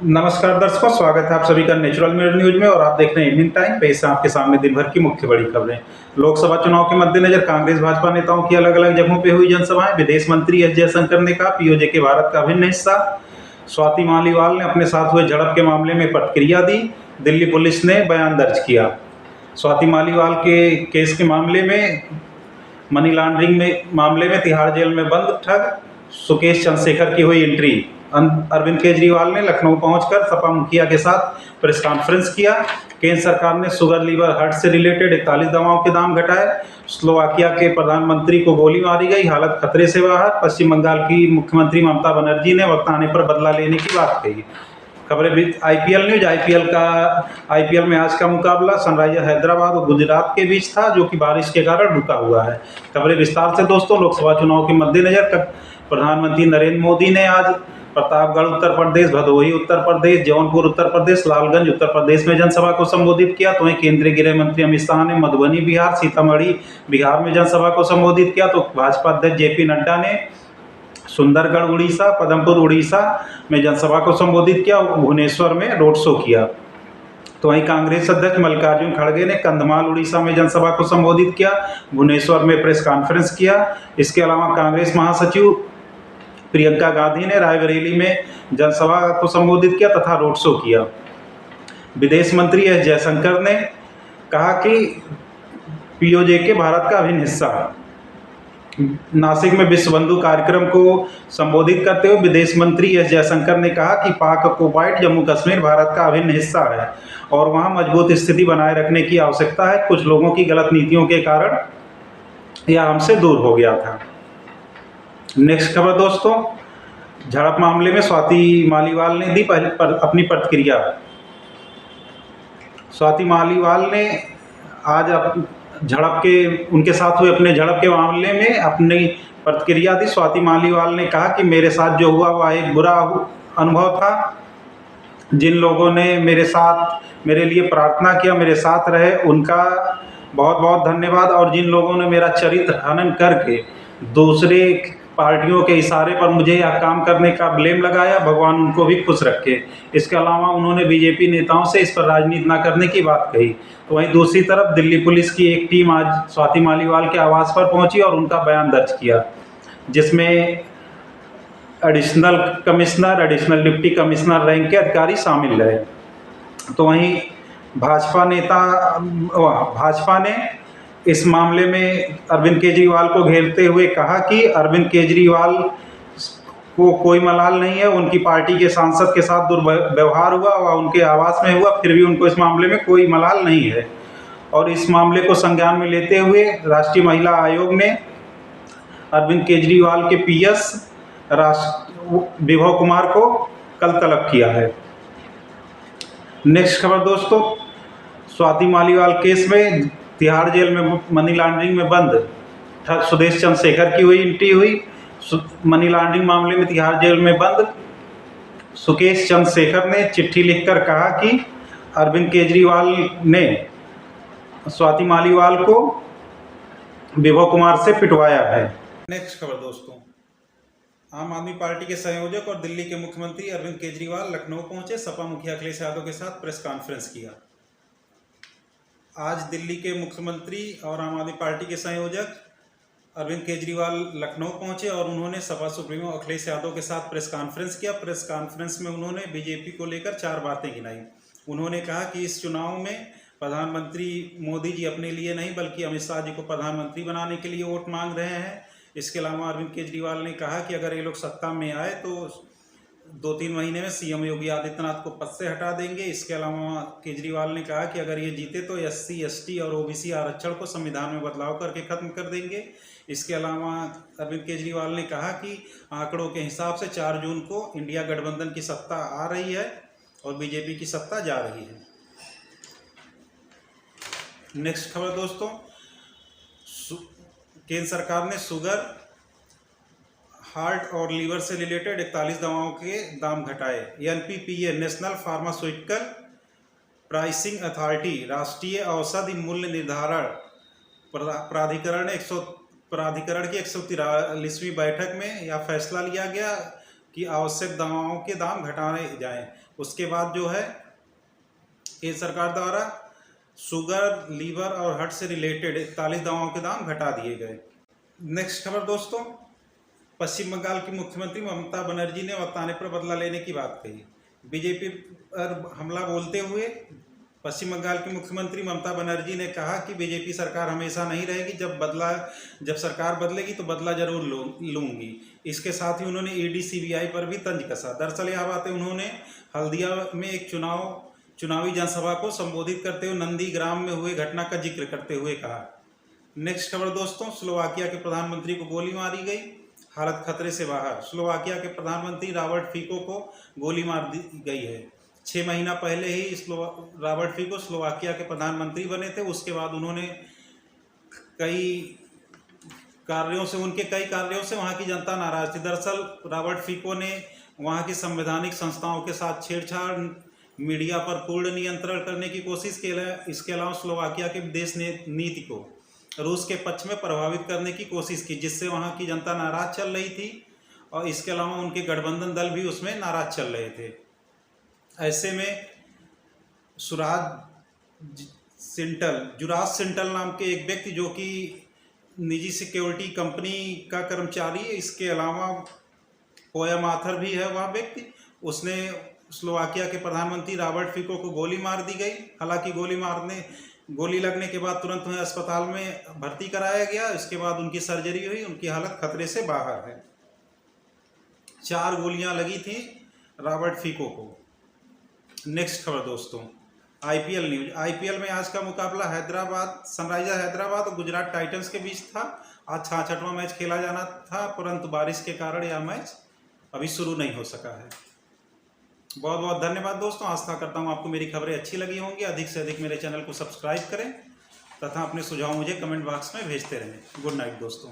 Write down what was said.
नमस्कार दर्शकों, स्वागत है आप सभी का नेचुरल मिरर न्यूज में। और आप देख रहे हैं इवनिंग टाइम। पेश है आपके सामने दिन भर की मुख्य बड़ी खबरें। लोकसभा चुनाव के मद्देनजर कांग्रेस भाजपा नेताओं की अलग अलग जगहों पे हुई जनसभाएं। विदेश मंत्री एस जयशंकर ने कहा पीओजे भारत का अभिन्न हिस्सा। स्वाति मालीवाल ने अपने साथ हुए झड़प के मामले में प्रतिक्रिया दी। दिल्ली पुलिस ने बयान दर्ज किया। स्वाति मालीवाल के केस के मामले में मनी लॉन्ड्रिंग में मामले में तिहाड़ जेल में बंद ठग सुकेश चंद्रशेखर की हुई एंट्री। अरविंद केजरीवाल ने लखनऊ पहुंचकर सपा मुखिया के साथ प्रेस कॉन्फ्रेंस किया। केंद्र सरकार ने शुगर लीवर हार्ट से रिलेटेड 41 दवाओं के दाम घटाए। स्लोवाकिया के प्रधानमंत्री को गोली मारी गई, हालत खतरे से बाहर। पश्चिम बंगाल की मुख्यमंत्री ममता बनर्जी ने वक्त आने पर बदला लेने की बात कही। खबरें भी आईपीएल न्यूज। आईपीएल में आज का मुकाबला सनराइजर हैदराबाद और गुजरात के बीच था, जो कि बारिश के कारण रुका हुआ है। खबरें विस्तार से दोस्तों। लोकसभा चुनाव के मद्देनजर प्रधानमंत्री नरेंद्र मोदी ने आज प्रतापगढ़ उत्तर प्रदेश, भदोही उत्तर प्रदेश, जौनपुर उत्तर प्रदेश, लालगंज उत्तर प्रदेश में जनसभा को संबोधित किया। तो वहीं केंद्रीय गृह मंत्री अमित शाह ने मधुबनी बिहार, सीतामढ़ी बिहार में जनसभा को संबोधित किया। तो भाजपा अध्यक्ष जेपी नड्डा ने सुंदरगढ़ उड़ीसा, पदमपुर उड़ीसा में जनसभा को संबोधित किया। भुवनेश्वर में रोड शो किया। तो वहीं कांग्रेस अध्यक्ष मल्लिकार्जुन खड़गे ने कंधमाल उड़ीसा में जनसभा को संबोधित किया। भुवनेश्वर में प्रेस कॉन्फ्रेंस किया। इसके अलावा कांग्रेस महासचिव प्रियंका गांधी ने रायबरेली में जनसभा को संबोधित किया तथा रोड शो किया। विदेश मंत्री एस जयशंकर ने कहा कि पीओजे के भारत का अभिन्न हिस्सा। नासिक में विश्व बंधु कार्यक्रम को संबोधित करते हुए विदेश मंत्री एस जयशंकर ने कहा कि पाक ऑक्युपाइड जम्मू कश्मीर भारत का अभिन्न हिस्सा है और वहां मजबूत स्थिति बनाए रखने की आवश्यकता है। कुछ लोगों की गलत नीतियों के कारण यह हमसे दूर हो गया था। नेक्स्ट खबर दोस्तों। झड़प मामले में स्वाति मालीवाल ने दी अपनी प्रतिक्रिया। स्वाति मालीवाल ने आज उनके साथ हुए अपने झड़प के मामले में अपनी प्रतिक्रिया दी। स्वाति मालीवाल ने कहा कि मेरे साथ जो हुआ वह एक बुरा अनुभव था। जिन लोगों ने मेरे लिए प्रार्थना किया, मेरे साथ रहे, उनका बहुत बहुत धन्यवाद। और जिन लोगों ने मेरा चरित्र हनन करके दूसरे पार्टियों के इशारे पर मुझे यह काम करने का ब्लेम लगाया, भगवान उनको भी खुश रखे। इसके अलावा उन्होंने बीजेपी नेताओं से इस पर राजनीति न करने की बात कही। तो वहीं दूसरी तरफ दिल्ली पुलिस की एक टीम आज स्वाति मालीवाल के आवास पर पहुंची और उनका बयान दर्ज किया, जिसमें additional commissioner, additional deputy commissioner rank के अधिकारी शामिल रहे। तो वहीं भाजपा ने इस मामले में अरविंद केजरीवाल को घेरते हुए कहा कि अरविंद केजरीवाल को कोई मलाल नहीं है। उनकी पार्टी के सांसद के साथ दुर्व्यवहार हुआ व उनके आवास में हुआ, फिर भी उनको इस मामले में कोई मलाल नहीं है। और इस मामले को संज्ञान में लेते हुए राष्ट्रीय महिला आयोग ने अरविंद केजरीवाल के पीएस विभव कुमार को कल तलब किया है। नेक्स्ट खबर दोस्तों। स्वाति मालीवाल केस में तिहाड़ जेल में मनी लॉन्ड्रिंग में बंद सुकेश चंद्रशेखर की हुई एंट्री हुई। मनी लॉन्ड्रिंग मामले में तिहाड़ जेल में बंद सुकेश चंद्रशेखर ने चिट्ठी लिखकर कहा कि अरविंद केजरीवाल ने स्वाति मालीवाल को विभव कुमार से पिटवाया है। नेक्स्ट खबर दोस्तों। आम आदमी पार्टी के संयोजक और दिल्ली के मुख्यमंत्री अरविंद केजरीवाल लखनऊ पहुंचे। सपा मुखिया अखिलेश यादव के साथ प्रेस कॉन्फ्रेंस किया। आज दिल्ली के मुख्यमंत्री और आम आदमी पार्टी के संयोजक अरविंद केजरीवाल लखनऊ पहुंचे और उन्होंने सपा सुप्रीमो अखिलेश यादव के साथ प्रेस कॉन्फ्रेंस किया। प्रेस कॉन्फ्रेंस में उन्होंने बीजेपी को लेकर 4 बातें गिनाई। उन्होंने कहा कि इस चुनाव में प्रधानमंत्री मोदी जी अपने लिए नहीं बल्कि अमित शाह जी को प्रधानमंत्री बनाने के लिए वोट मांग रहे हैं। इसके अलावा अरविंद केजरीवाल ने कहा कि अगर ये लोग सत्ता में आए तो 2-3 महीने में सीएम योगी आदित्यनाथ को पद से हटा देंगे। इसके अलावा केजरीवाल ने कहा कि अगर ये जीते तो SC, ST और OBC आरक्षण को संविधान में बदलाव करके खत्म कर देंगे। इसके अलावा अरविंद केजरीवाल ने कहा कि आंकड़ों के हिसाब से 4 जून को इंडिया गठबंधन की सत्ता आ रही है और बीजेपी की सत्ता जा रही है। नेक्स्ट खबर दोस्तों। केंद्र सरकार ने शुगर, हार्ट और लीवर से रिलेटेड 41 दवाओं के दाम घटाए। NPPA national pharmaceutical pricing authority राष्ट्रीय औषधि मूल्य निर्धारण प्राधिकरण की 143वीं बैठक में यह फैसला लिया गया कि आवश्यक दवाओं के दाम घटाए जाएं। उसके बाद जो है केंद्र सरकार द्वारा शुगर, लीवर और हार्ट से रिलेटेड 41 दवाओं के दाम घटा दिए गए। नेक्स्ट खबर दोस्तों, पश्चिम बंगाल की मुख्यमंत्री ममता बनर्जी ने वताने पर बदला लेने की बात कही। बीजेपी पर हमला बोलते हुए पश्चिम बंगाल की मुख्यमंत्री ममता बनर्जी ने कहा कि बीजेपी सरकार हमेशा नहीं रहेगी, जब सरकार बदलेगी तो बदला जरूर लूंगी। इसके साथ ही उन्होंने ईडी सीबीआई पर भी तंज कसा। दरअसल यह बातें उन्होंने हल्दिया में एक चुनावी जनसभा को संबोधित करते हुए नंदीग्राम में हुए घटना का जिक्र करते हुए कहा। नेक्स्ट खबर दोस्तों, स्लोवाकिया के प्रधानमंत्री को गोली मारी गई, हालत खतरे से बाहर। स्लोवाकिया के प्रधानमंत्री रॉबर्ट फिको को गोली मार दी गई है। 6 महीना पहले ही रॉबर्ट फिको स्लोवाकिया के प्रधानमंत्री बने थे। उसके बाद उन्होंने कई कार्यों से वहाँ की जनता नाराज थी। दरअसल रॉबर्ट फिको ने वहाँ की संवैधानिक संस्थाओं के साथ छेड़छाड़, मीडिया पर पूर्ण नियंत्रण करने की कोशिश की। इसके अलावा स्लोवाकिया के विदेश नीति को रूस के पक्ष में प्रभावित करने की कोशिश की, जिससे वहाँ की जनता नाराज चल रही थी और इसके अलावा उनके गठबंधन दल भी उसमें नाराज चल रहे थे। ऐसे में जुराज सिंटल नाम के एक व्यक्ति, जो कि निजी सिक्योरिटी कंपनी का कर्मचारी है, इसके अलावा पोया माथर भी है वह व्यक्ति, उसने स्लोवाकिया के प्रधानमंत्री रॉबर्ट फिको को गोली मार दी गई। हालांकि गोली लगने के बाद तुरंत उन्हें अस्पताल में भर्ती कराया गया। इसके बाद उनकी सर्जरी हुई, उनकी हालत खतरे से बाहर है। 4 गोलियां लगी थी रॉबर्ट फिको को। नेक्स्ट खबर दोस्तों, आईपीएल न्यूज। आईपीएल में आज का मुकाबला सनराइजर हैदराबाद और गुजरात टाइटंस के बीच था। आज 66वां मैच खेला जाना था, परंतु बारिश के कारण यह मैच अभी शुरू नहीं हो सका है। बहुत बहुत धन्यवाद दोस्तों। आशा करता हूँ आपको मेरी खबरें अच्छी लगी होंगी। अधिक से अधिक मेरे चैनल को सब्सक्राइब करें तथा अपने सुझाव मुझे कमेंट बॉक्स में भेजते रहें। गुड नाइट दोस्तों।